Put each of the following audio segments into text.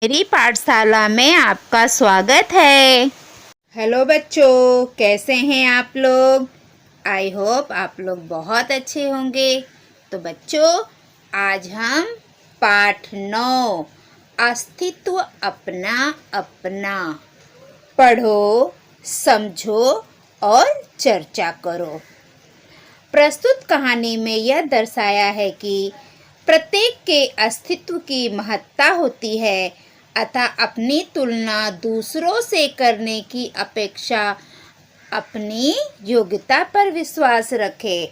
मेरी पाठशाला में आपका स्वागत है। हेलो बच्चों, कैसे हैं आप लोग? आई होप आप लोग बहुत अच्छे होंगे। तो बच्चों, आज हम पाठ 9 अस्तित्व अपना अपना पढ़ो, समझो और चर्चा करो। प्रस्तुत कहानी में यह दर्शाया है कि प्रत्येक के अस्तित्व की महत्ता होती है, अतः अपनी तुलना दूसरों से करने की अपेक्षा अपनी योग्यता पर विश्वास रखें।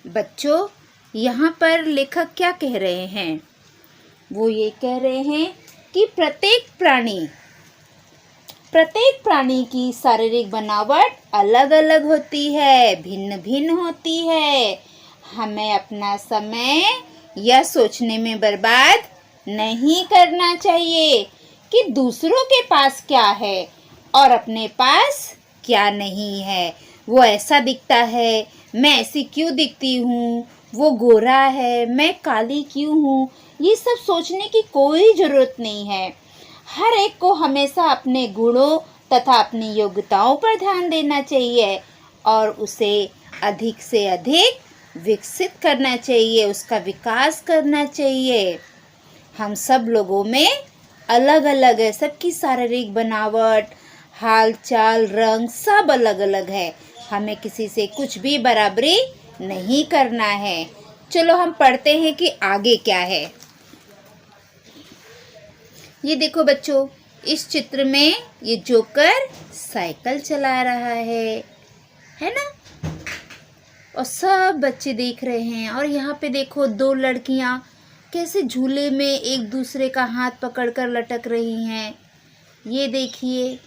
बच्चों, यहाँ पर लेखक क्या कह रहे हैं? वो ये कह रहे हैं कि प्रत्येक प्राणी की शारीरिक बनावट अलग अलग होती है, भिन्न भिन्न होती है। हमें अपना समय यह सोचने में बर्बाद नहीं करना चाहिए कि दूसरों के पास क्या है और अपने पास क्या नहीं है। वो ऐसा दिखता है, मैं ऐसी क्यों दिखती हूँ, वो गोरा है, मैं काली क्यों हूँ। ये सब सोचने की कोई ज़रूरत नहीं है। हर एक को हमेशा अपने गुणों तथा अपनी योग्यताओं पर ध्यान देना चाहिए और उसे अधिक से अधिक विकसित करना चाहिए, उसका विकास करना चाहिए। हम सब लोगों में अलग अलग है, सबकी शारीरिक बनावट, हाल चाल, रंग सब अलग अलग है। हमें किसी से कुछ भी बराबरी नहीं करना है। चलो हम पढ़ते हैं कि आगे क्या है। ये देखो बच्चों, इस चित्र में ये जोकर साइकिल चला रहा है ना? और सब बच्चे देख रहे हैं। और यहाँ पे देखो दो लड़कियाँ कैसे झूले में एक दूसरे का हाथ पकड़कर लटक रही हैं। ये देखिए,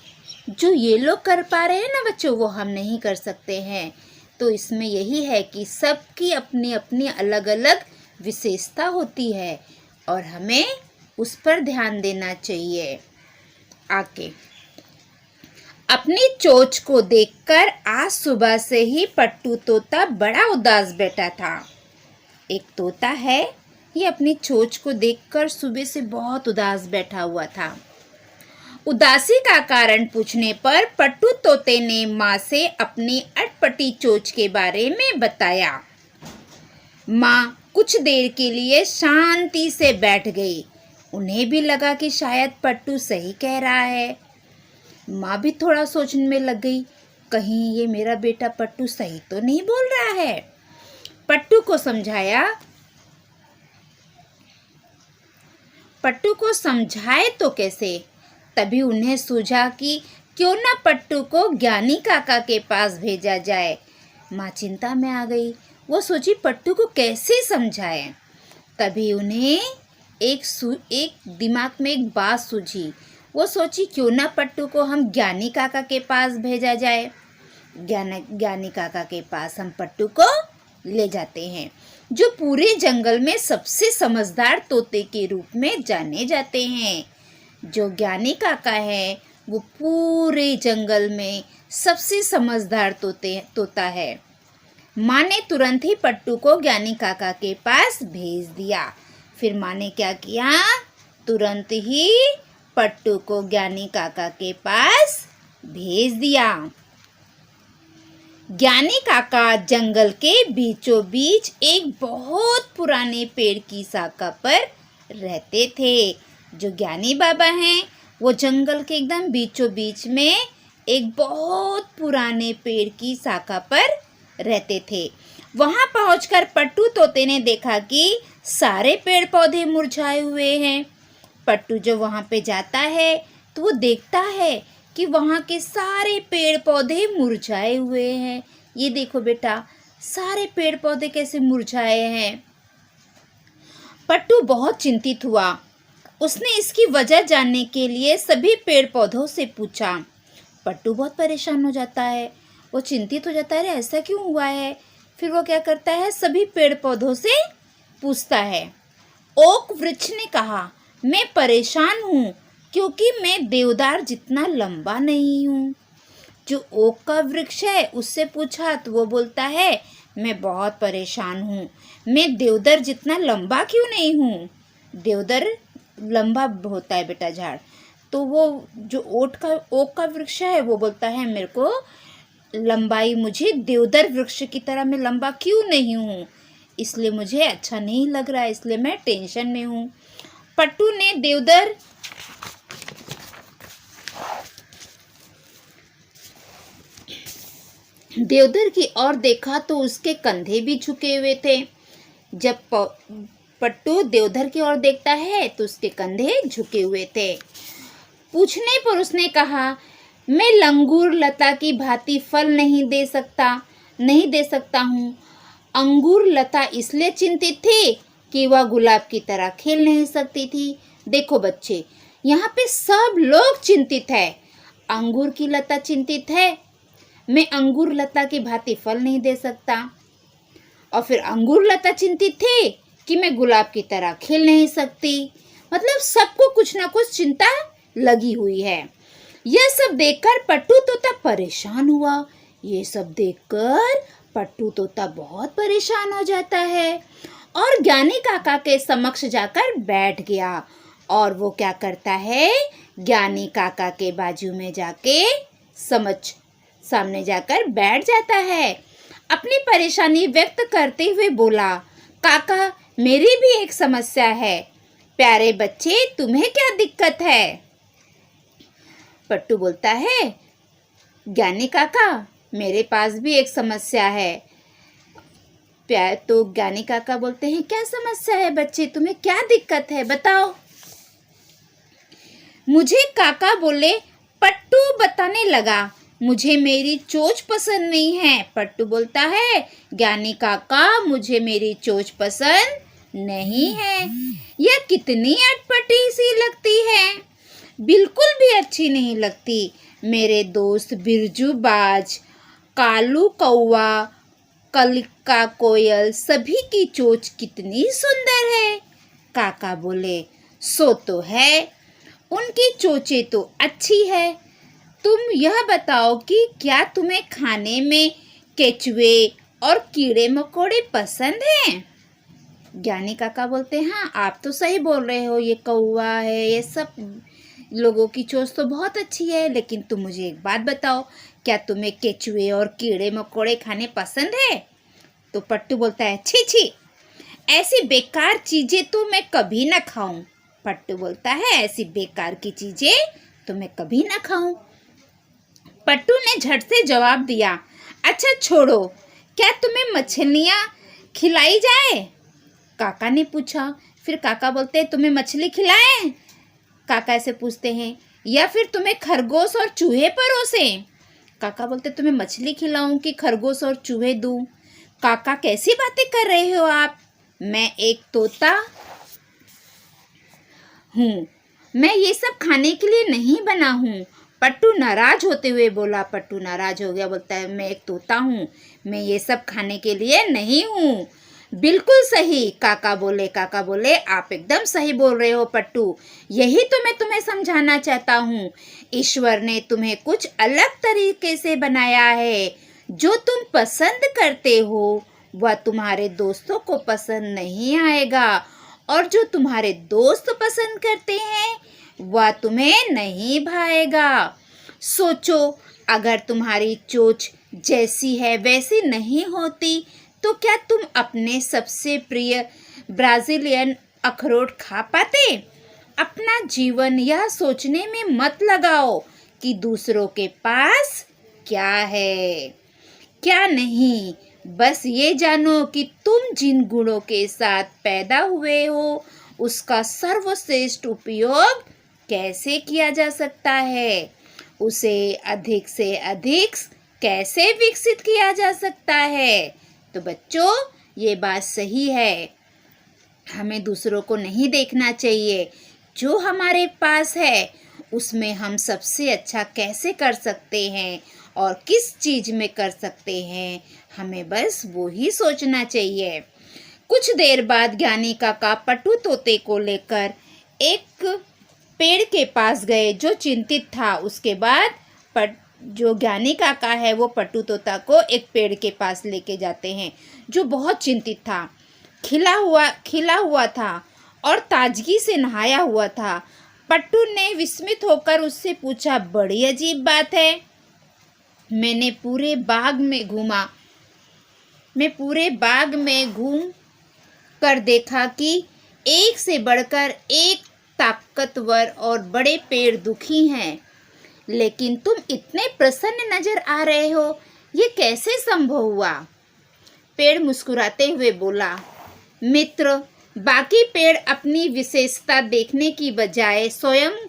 जो ये लोग कर पा रहे हैं ना बच्चों, वो हम नहीं कर सकते हैं। तो इसमें यही है कि सबकी अपनी अपनी अलग अलग विशेषता होती है और हमें उस पर ध्यान देना चाहिए। आगे, अपनी चोंच को देखकर आज सुबह से ही पट्टू तोता बड़ा उदास बैठा था। एक तोता है, ये अपनी चोंच को देखकर सुबह से बहुत उदास बैठा हुआ था। उदासी का कारण पूछने पर पट्टू तोते ने माँ से अपनी अटपटी चोंच के बारे में बताया। माँ कुछ देर के लिए शांति से बैठ गई। उन्हें भी लगा कि शायद पट्टू सही कह रहा है। माँ भी थोड़ा सोचने में लग गई, कहीं ये मेरा बेटा पट्टू सही तो नहीं बोल रहा है। पट्टू को समझाए तो कैसे? तभी उन्हें सूझा कि क्यों ना पट्टू को ज्ञानी काका के पास भेजा जाए। माँ चिंता में आ गई। वो सोची पट्टू को कैसे समझाए। तभी उन्हें एक दिमाग में एक बात सूझी। वो सोची क्यों ना पट्टू को हम ज्ञानी काका के पास भेजा जाए। ज्ञानी काका के पास हम पट्टू को ले जाते हैं, जो पूरे जंगल में सबसे समझदार तोते के रूप में जाने जाते हैं। जो ज्ञानी काका है वो पूरे जंगल में सबसे समझदार तोता है। माँ ने तुरंत ही पट्टू को ज्ञानी काका के पास भेज दिया। फिर माँ ने क्या किया? तुरंत ही पट्टू को ज्ञानी काका के पास भेज दिया। ज्ञानी काका जंगल के बीचों बीच एक बहुत पुराने पेड़ की शाखा पर रहते थे। जो ज्ञानी बाबा हैं वो जंगल के एकदम बीचों बीच में एक बहुत पुराने पेड़ की शाखा पर रहते थे। वहां पहुंचकर पट्टू तोते ने देखा कि सारे पेड़ पौधे मुरझाए हुए हैं। पट्टू जब वहां पे जाता है तो वो देखता है कि वहां के सारे पेड़ पौधे मुरझाए हुए हैं। ये देखो बेटा, सारे पेड़ पौधे कैसे मुरझाए हैं। पट्टू बहुत चिंतित हुआ। उसने इसकी वजह जानने के लिए सभी पेड़ पौधों से पूछा। पट्टू बहुत परेशान हो जाता है, वो चिंतित हो जाता है, ऐसा क्यों हुआ है। फिर वो क्या करता है, सभी पेड़ पौधों से पूछता है। ओक वृक्ष ने कहा, मैं परेशान हूँ क्योंकि मैं देवदार जितना लंबा नहीं हूँ। जो ओक का वृक्ष है उससे पूछा तो वो बोलता है, मैं बहुत परेशान हूँ, मैं देवदार जितना लंबा क्यों नहीं हूँ। देवदार लंबा होता है बेटा झाड़। तो वो जो ओक का वृक्ष है वो बोलता है मेरे को लंबाई, मुझे देवदार वृक्ष की तरह मैं लंबा क्यों नहीं हूँ, इसलिए मुझे अच्छा नहीं लग रहा है, इसलिए मैं टेंशन में हूँ। पट्टू ने देवदार की ओर देखा तो उसके कंधे भी झुके हुए थे। जब पट्टू देवदार की ओर देखता है तो उसके कंधे झुके हुए थे। पूछने पर उसने कहा, मैं लंगूर लता की भांति फल नहीं दे सकता हूँ। अंगूर लता इसलिए चिंतित थी कि वह गुलाब की तरह खेल नहीं सकती थी। देखो बच्चे, यहाँ पे सब लोग चिंतित है। अंगूर की लता चिंतित है, मैं अंगूर लता की भांति फल नहीं दे सकता। और फिर अंगूर लता चिंतित थे कि मैं गुलाब की तरह खेल नहीं सकती। मतलब सबको कुछ ना कुछ चिंता लगी हुई है। यह सब देखकर पट्टू तोता परेशान हुआ। ये सब देखकर पट्टू तोता बहुत परेशान हो जाता है और ज्ञानी काका के समक्ष जाकर बैठ गया। और वो क्या करता है, ज्ञानी काका के बाजू में जाके सामने जाकर बैठ जाता है। अपनी परेशानी व्यक्त करते हुए बोला, काका मेरी भी एक समस्या है। प्यारे बच्चे, तुम्हें क्या दिक्कत है? पट्टू बोलता है, ज्ञानी काका मेरे पास भी एक समस्या है। तो ज्ञानी काका बोलते हैं, क्या समस्या है बच्चे, तुम्हें क्या दिक्कत है, बताओ। मुझे काका बोले, पट्टू बताने लगा, मुझे मेरी चोंच पसंद नहीं है। पट्टू बोलता है, ज्ञानी काका मुझे मेरी चोंच पसंद नहीं है। यह कितनी अटपटी सी लगती है, बिल्कुल भी अच्छी नहीं लगती। मेरे दोस्त बिरजू बाज, कालू कौवा, कलिका कोयल सभी की चोंच कितनी सुंदर है। काका बोले, सो तो है, उनकी चोंचें तो अच्छी है। तुम यह बताओ कि क्या तुम्हें खाने में केचुए और कीड़े मकोड़े पसंद हैं? ज्ञानी काका बोलते हैं, हाँ आप तो सही बोल रहे हो, ये कौवा है, ये सब लोगों की चोंच तो बहुत अच्छी है, लेकिन तुम मुझे एक बात बताओ, क्या तुम्हें केचुए और कीड़े मकोड़े खाने पसंद है? तो पट्टू बोलता है, छी छी, ऐसी बेकार चीजें तो मैं कभी ना खाऊं। पट्टू बोलता है, ऐसी बेकार की चीजें तो मैं कभी ना खाऊं। पट्टू ने झट से जवाब दिया, अच्छा छोड़ो, क्या तुम्हें मछलियाँ खिलाई जाए? काका ने पूछा। फिर काका बोलते हैं, तुम्हें मछली खिलाएं? काका ऐसे पूछते हैं, या फिर तुम्हें खरगोश और चूहे परोसें? काका बोलते, तुम्हें मछली खिलाऊं कि खरगोश और चूहे दूं? काका कैसी बातें कर रहे हो आप, मैं एक तोता हूँ, मैं ये सब खाने के लिए नहीं बना हूँ। पट्टू नाराज होते हुए बोला। पट्टू नाराज हो गया, बोलता है, मैं एक तोता हूँ, मैं ये सब खाने के लिए नहीं हूँ। बिल्कुल सही, काका बोले आप एकदम सही बोल रहे हो पट्टू, यही तो मैं तुम्हें समझाना चाहता हूँ। ईश्वर ने तुम्हें कुछ अलग तरीके से बनाया है। जो तुम पसंद करते हो वह तुम्हारे दोस्तों को पसंद नहीं आएगा, और जो तुम्हारे दोस्त पसंद करते हैं वह तुम्हें नहीं भाएगा। सोचो, अगर तुम्हारी चोंच जैसी है वैसी नहीं होती तो क्या तुम अपने सबसे प्रिय ब्राजीलियन अखरोट खा पाते? अपना जीवन यह सोचने में मत लगाओ कि दूसरों के पास क्या है क्या नहीं। बस ये जानो कि तुम जिन गुणों के साथ पैदा हुए हो उसका सर्वश्रेष्ठ उपयोग कैसे किया जा सकता है, उसे अधिक से अधिक कैसे विकसित किया जा सकता है। तो बच्चों, ये बात सही है, हमें दूसरों को नहीं देखना चाहिए, जो हमारे पास है उसमें हम सबसे अच्छा कैसे कर सकते हैं और किस चीज़ में कर सकते हैं, हमें बस वो ही सोचना चाहिए। कुछ देर बाद ज्ञानी काका पट्टू तोते को लेकर एक पेड़ के पास गए जो चिंतित था। उसके बाद जो ज्ञानी काका है वो पट्टू तोता को एक पेड़ के पास लेके जाते हैं जो बहुत चिंतित था, खिला हुआ था और ताजगी से नहाया हुआ था। पट्टू ने विस्मित होकर उससे पूछा, बड़ी अजीब बात है। मैं पूरे बाग में घूम कर देखा कि एक से बढ़कर एक ताकतवर और बड़े पेड़ दुखी हैं, लेकिन तुम इतने प्रसन्न नजर आ रहे हो, ये कैसे संभव हुआ? पेड़ मुस्कुराते हुए बोला, मित्र, बाकी पेड़ अपनी विशेषता देखने की बजाय स्वयं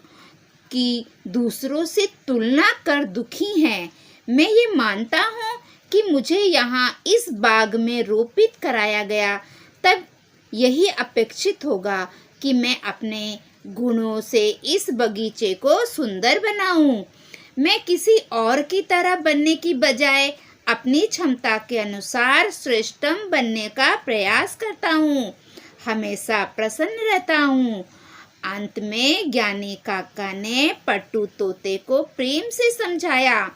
की दूसरों से तुलना कर दुखी हैं। मैं ये मानता हूँ कि मुझे यहाँ इस बाग में रोपित कराया गया, तब यही अपेक्षित होगा कि मैं अपने गुणों से इस बगीचे को सुंदर बनाऊं। मैं किसी और की तरह बनने की बजाय अपनी क्षमता के अनुसार श्रेष्ठतम बनने का प्रयास करता हूँ, हमेशा प्रसन्न रहता हूँ। अंत में ज्ञानी काका ने पट्टू तोते को प्रेम से समझाया,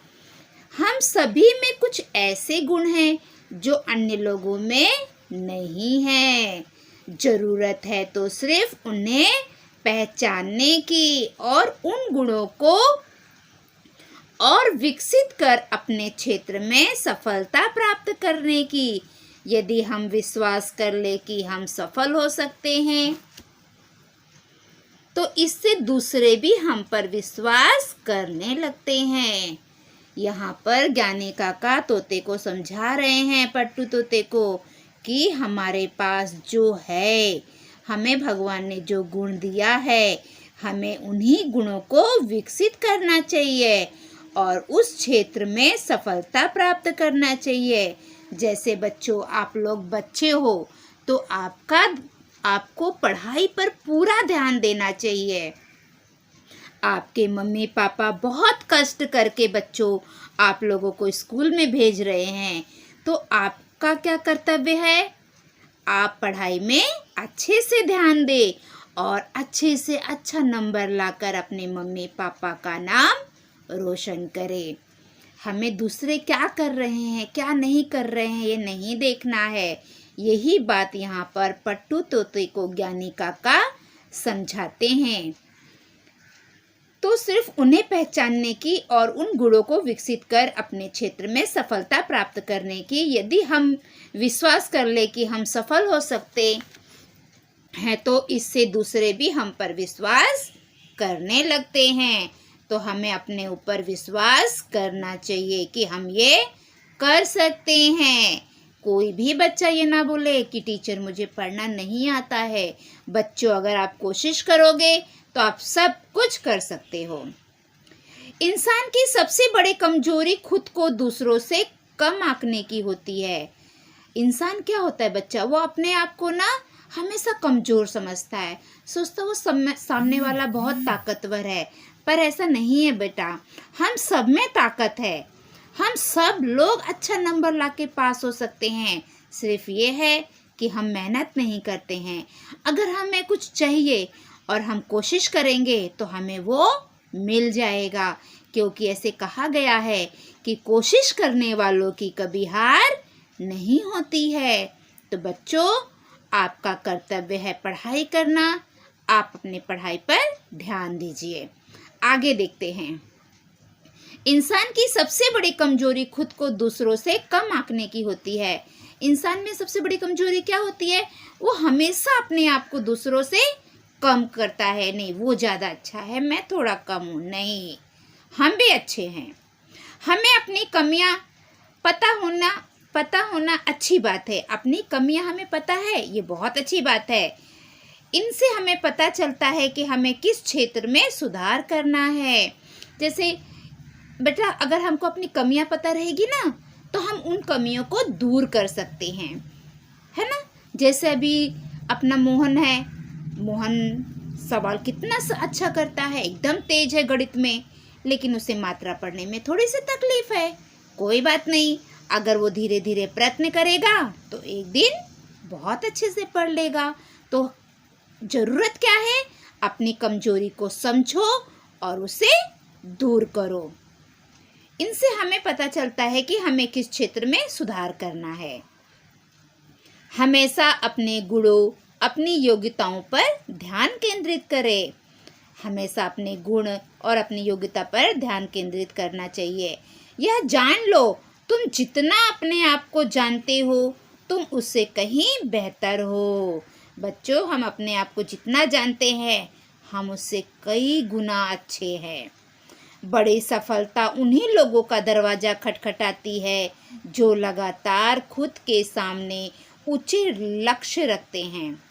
हम सभी में कुछ ऐसे गुण हैं जो अन्य लोगों में नहीं हैं। जरूरत है तो सिर्फ उन्हें पहचानने की और उन गुणों को और विकसित कर अपने क्षेत्र में सफलता प्राप्त करने की। यदि हम विश्वास कर ले कि हम सफल हो सकते हैं, तो इससे दूसरे भी हम पर विश्वास करने लगते हैं। यहाँ पर ज्ञानी काका तोते को समझा रहे हैं, पट्टू तोते को, कि हमारे पास जो है, हमें भगवान ने जो गुण दिया है, हमें उन्हीं गुणों को विकसित करना चाहिए और उस क्षेत्र में सफलता प्राप्त करना चाहिए। जैसे बच्चों, आप लोग बच्चे हो तो आपको पढ़ाई पर पूरा ध्यान देना चाहिए। आपके मम्मी पापा बहुत कष्ट करके बच्चों आप लोगों को स्कूल में भेज रहे हैं, तो आपका क्या कर्तव्य है? आप पढ़ाई में अच्छे से ध्यान दें और अच्छे से अच्छा नंबर लाकर अपने मम्मी पापा का नाम रोशन करें। हमें दूसरे क्या कर रहे हैं, क्या नहीं कर रहे हैं, ये नहीं देखना है। यही बात यहाँ पर पट्टू तोते को ज्ञानी काका समझाते हैं। तो सिर्फ उन्हें पहचानने की और उन गुणों को विकसित कर अपने क्षेत्र में सफलता प्राप्त करने की। यदि हम विश्वास कर ले कि हम सफल हो सकते हैं, तो इससे दूसरे भी हम पर विश्वास करने लगते हैं। तो हमें अपने ऊपर विश्वास करना चाहिए कि हम ये कर सकते हैं। कोई भी बच्चा ये ना बोले कि टीचर मुझे पढ़ना नहीं आता है। बच्चों, अगर आप कोशिश करोगे तो आप सब कुछ कर सकते हो। इंसान की सबसे बड़ी कमजोरी खुद को दूसरों से कम आंकने की होती है। इंसान क्या होता है बच्चा, वो अपने आप को ना हमेशा कमजोर समझता है, सोचता वो सामने वाला बहुत ताकतवर है, पर ऐसा नहीं है बेटा। हम सब में ताकत है, हम सब लोग अच्छा नंबर लाके पास हो सकते हैं। सिर्फ ये है कि हम मेहनत नहीं करते हैं। अगर हमें कुछ चाहिए और हम कोशिश करेंगे तो हमें वो मिल जाएगा, क्योंकि ऐसे कहा गया है कि कोशिश करने वालों की कभी हार नहीं होती है। तो बच्चों, आपका कर्तव्य है पढ़ाई करना। आप अपनी पढ़ाई पर ध्यान दीजिए। आगे देखते हैं। इंसान की सबसे बड़ी कमजोरी खुद को दूसरों से कम आंकने की होती है। इंसान में सबसे बड़ी कमजोरी क्या होती है? वो हमेशा अपने आप को दूसरों से कम करता है। नहीं, वो ज़्यादा अच्छा है, मैं थोड़ा कम हूँ। नहीं, हम भी अच्छे हैं। हमें अपनी कमियां पता होना अच्छी बात है। अपनी कमियां हमें पता है, ये बहुत अच्छी बात है। इनसे हमें पता चलता है कि हमें किस क्षेत्र में सुधार करना है। जैसे बेटा, अगर हमको अपनी कमियां पता रहेगी ना, तो हम उन कमियों को दूर कर सकते हैं, है ना। जैसे अभी अपना मोहन है, मोहन सवाल कितना अच्छा करता है, एकदम तेज है गणित में, लेकिन उसे मात्रा पढ़ने में थोड़ी सी तकलीफ है। कोई बात नहीं, अगर वो धीरे धीरे प्रयत्न करेगा तो एक दिन बहुत अच्छे से पढ़ लेगा। तो जरूरत क्या है? अपनी कमजोरी को समझो और उसे दूर करो। इनसे हमें पता चलता है कि हमें किस क्षेत्र में सुधार करना है। हमेशा अपने गुणों, अपनी योग्यताओं पर ध्यान केंद्रित करें। हमेशा अपने गुण और अपनी योग्यता पर ध्यान केंद्रित करना चाहिए। यह जान लो, तुम जितना अपने आप को जानते हो, तुम उससे कहीं बेहतर हो। बच्चों, हम अपने आप को जितना जानते हैं, हम उससे कई गुना अच्छे हैं। बड़ी सफलता उन्हीं लोगों का दरवाजा खटखटाती है जो लगातार खुद के सामने ऊंचे लक्ष्य रखते हैं।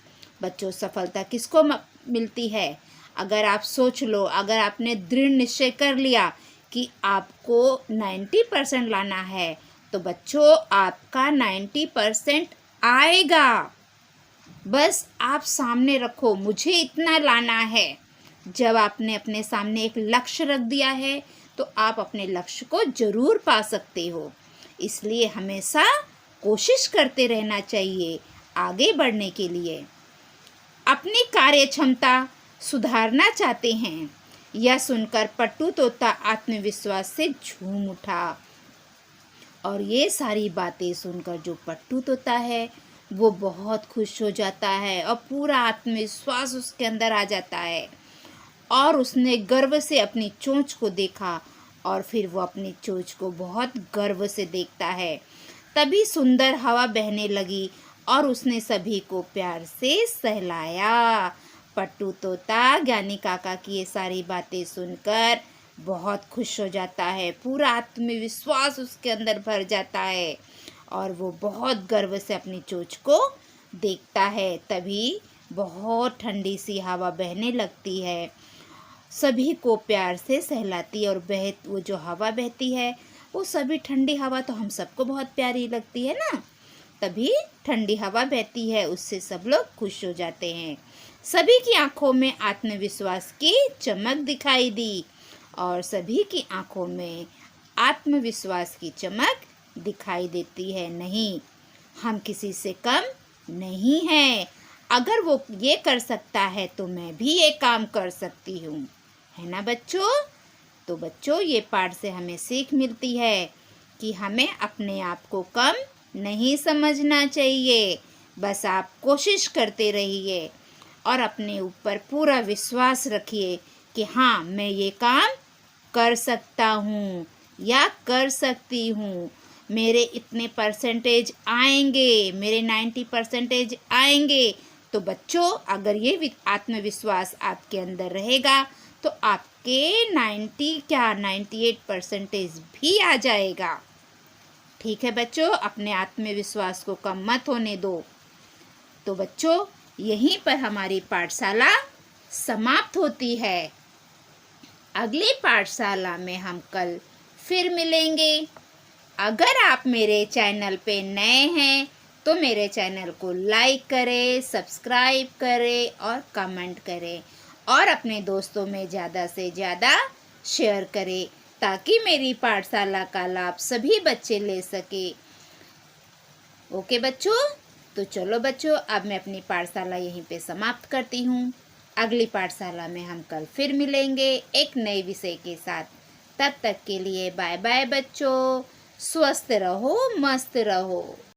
बच्चों, सफलता किसको मिलती है? अगर आप सोच लो, अगर आपने दृढ़ निश्चय कर लिया कि आपको 90% लाना है, तो बच्चों आपका 90% आएगा। बस आप सामने रखो, मुझे इतना लाना है। जब आपने अपने सामने एक लक्ष्य रख दिया है, तो आप अपने लक्ष्य को जरूर पा सकते हो। इसलिए हमेशा कोशिश करते रहना चाहिए आगे बढ़ने के लिए। अपनी कार्य क्षमता सुधारना चाहते हैं? यह सुनकर पट्टू तोता आत्मविश्वास से झूम उठा। और ये सारी बातें सुनकर जो पट्टू तोता है, वो बहुत खुश हो जाता है और पूरा आत्मविश्वास उसके अंदर आ जाता है। और उसने गर्व से अपनी चोंच को देखा और फिर वो अपनी चोंच को बहुत गर्व से देखता है। तभी सुंदर हवा बहने लगी और उसने सभी को प्यार से सहलाया। पट्टू तोता ज्ञानी काका की ये सारी बातें सुनकर बहुत खुश हो जाता है। पूरा आत्मविश्वास उसके अंदर भर जाता है और वो बहुत गर्व से अपनी चोंच को देखता है। तभी बहुत ठंडी सी हवा बहने लगती है, सभी को प्यार से सहलाती है। और वो जो हवा बहती है, वो सभी ठंडी हवा तो हम सबको बहुत प्यारी लगती है ना। तभी ठंडी हवा बहती है, उससे सब लोग खुश हो जाते हैं। सभी की आंखों में आत्मविश्वास की चमक दिखाई दी और सभी की आंखों में आत्मविश्वास की चमक दिखाई देती है। नहीं, हम किसी से कम नहीं हैं। अगर वो ये कर सकता है तो मैं भी ये काम कर सकती हूँ, है ना बच्चों? तो बच्चों, ये पाठ से हमें सीख मिलती है कि हमें अपने आप को कम नहीं समझना चाहिए। बस आप कोशिश करते रहिए और अपने ऊपर पूरा विश्वास रखिए कि हाँ, मैं ये काम कर सकता हूँ या कर सकती हूँ। मेरे इतने परसेंटेज आएंगे, मेरे 90% आएंगे। तो बच्चों, अगर ये आत्मविश्वास आपके अंदर रहेगा तो आपके 98% भी आ जाएगा। ठीक है बच्चों, अपने आत्मविश्वास को कम मत होने दो। तो बच्चों, यहीं पर हमारी पाठशाला समाप्त होती है। अगली पाठशाला में हम कल फिर मिलेंगे। अगर आप मेरे चैनल पे नए हैं तो मेरे चैनल को लाइक करें, सब्सक्राइब करें और कमेंट करें और अपने दोस्तों में ज़्यादा से ज़्यादा शेयर करें ताकि मेरी पाठशाला का लाभ सभी बच्चे ले सके। ओके बच्चों, तो चलो बच्चों, अब मैं अपनी पाठशाला यहीं पे समाप्त करती हूँ। अगली पाठशाला में हम कल फिर मिलेंगे एक नए विषय के साथ। तब तक के लिए बाय बाय बच्चों। स्वस्थ रहो, मस्त रहो।